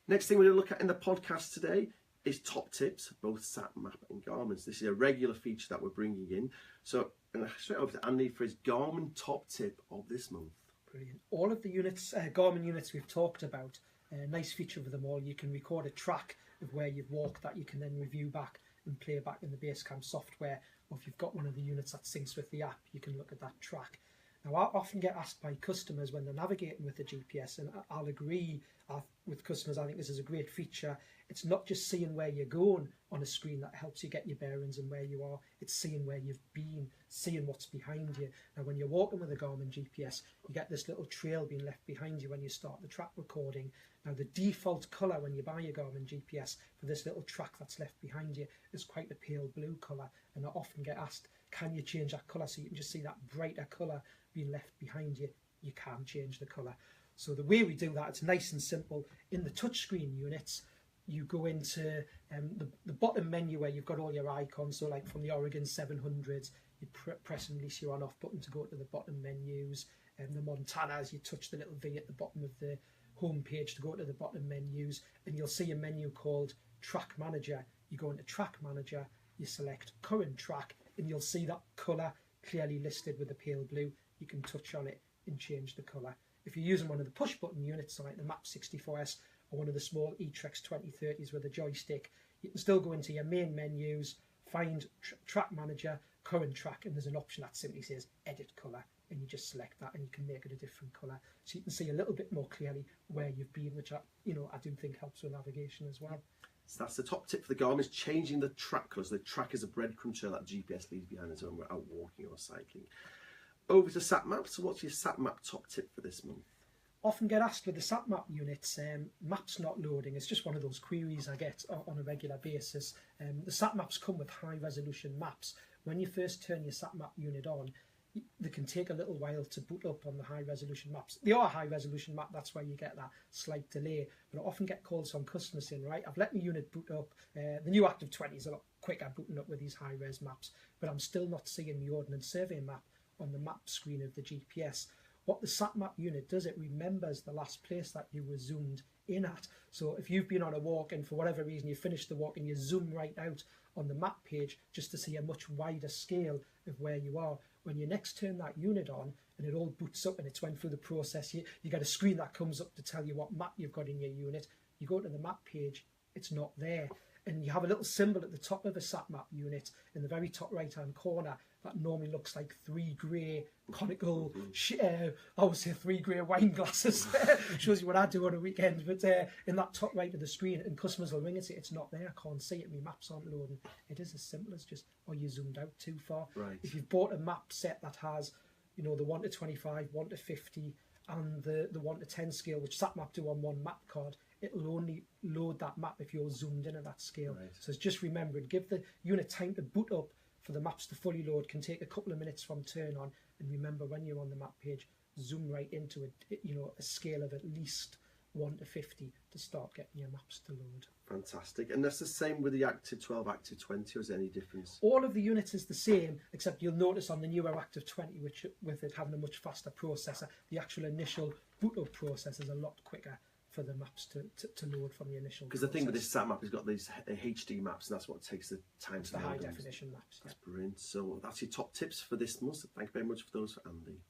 Next thing we're going to look at in the podcast today is top tips, both SatMap and Garmin's. This is a regular feature that we're bringing in. So I'm going to straight over to Andy for his Garmin top tip of this month. Brilliant. All of the units, Garmin units we've talked about, a nice feature of them all, you can record a track of where you've walked that you can then review back and play back in the Basecamp software, or if you've got one of the units that syncs with the app, you can look at that track. Now, I often get asked by customers when they're navigating with the GPS, and I'll agree with customers, I think this is a great feature. It's not just seeing where you're going on a screen that helps you get your bearings and where you are, it's seeing where you've been, seeing what's behind you. Now, when you're walking with a Garmin GPS, you get this little trail being left behind you when you start the track recording. Now, the default colour when you buy your Garmin GPS for this little track that's left behind you is quite a pale blue colour, and I often get asked, can you change that colour so you can just see that brighter colour being left behind you? You can change the colour. So the way we do that, it's nice and simple. In the touchscreen units, you go into the bottom menu where you've got all your icons. So like from the Oregon 700s, you press and release your on-off button to go to the bottom menus. And the Montanas, you touch the little V at the bottom of the home page to go to the bottom menus. And you'll see a menu called Track Manager. You go into Track Manager, you select Current Track, and you'll see that colour clearly listed with a pale blue. You can touch on it and change the colour. If you're using one of the push button units like the Map 64S or one of the small eTrex 2030s with a joystick, you can still go into your main menus, find Track Manager, Current Track, and there's an option that simply says Edit Colour, and you just select that and you can make it a different colour. So you can see a little bit more clearly where you've been, which I do think helps with navigation as well. So that's the top tip for the Garmin, is changing the track colours. The track is a breadcrumb trail that GPS leaves behind us when we're out walking or cycling. Over to SatMap. So what's your SatMap top tip for this month? Often get asked with the SatMap units, maps not loading. It's just one of those queries I get on a regular basis. The SatMaps come with high resolution maps. When you first turn your SatMap unit on, they can take a little while to boot up on the high resolution maps. They are a high resolution map, that's why you get that slight delay. But I often get calls from customers saying, right, I've let my unit boot up. The new Active 20 is a lot quicker booting up with these high res maps, but I'm still not seeing the Ordnance Survey map on the map screen of the GPS. What the SatMap unit does, it remembers the last place that you were zoomed in at. So if you've been on a walk and for whatever reason you finish the walk and you zoom right out on the map page just to see a much wider scale of where you are, when you next turn that unit on and it all boots up and it's went through the process, you get a screen that comes up to tell you what map you've got in your unit. You go to the map page, it's not there. And you have a little symbol at the top of a SatMap unit in the very top right hand corner that normally looks like three grey conical, I would say three grey wine glasses. Shows you what I do on a weekend. But in that top right of the screen, and customers will ring and say, it's not there, I can't see it, my maps aren't loading. It is as simple as just, you zoomed out too far. Right. If you've bought a map set that has, the 1 to 25, 1 to 50, and the 1 to 10 scale, which SatMap do on one map card, it'll only load that map if you're zoomed in at that scale. Right. So it's just remembering, give the unit time to boot up for the maps to fully load. Can take a couple of minutes from turn on, and remember when you're on the map page, zoom right into a scale of at least 1 to 50 to start getting your maps to load. Fantastic. And that's the same with the Active 12, Active 20, or is there any difference? All of the units is the same, except you'll notice on the newer Active 20, which with it having a much faster processor, the actual initial boot up process is a lot quicker for the maps to load from the initial. Because the thing with this SatMap has got these HD maps, and that's what takes the time to the load high them. definition maps. That's brilliant. So that's your top tips for this month. Thank you very much for those, Andy.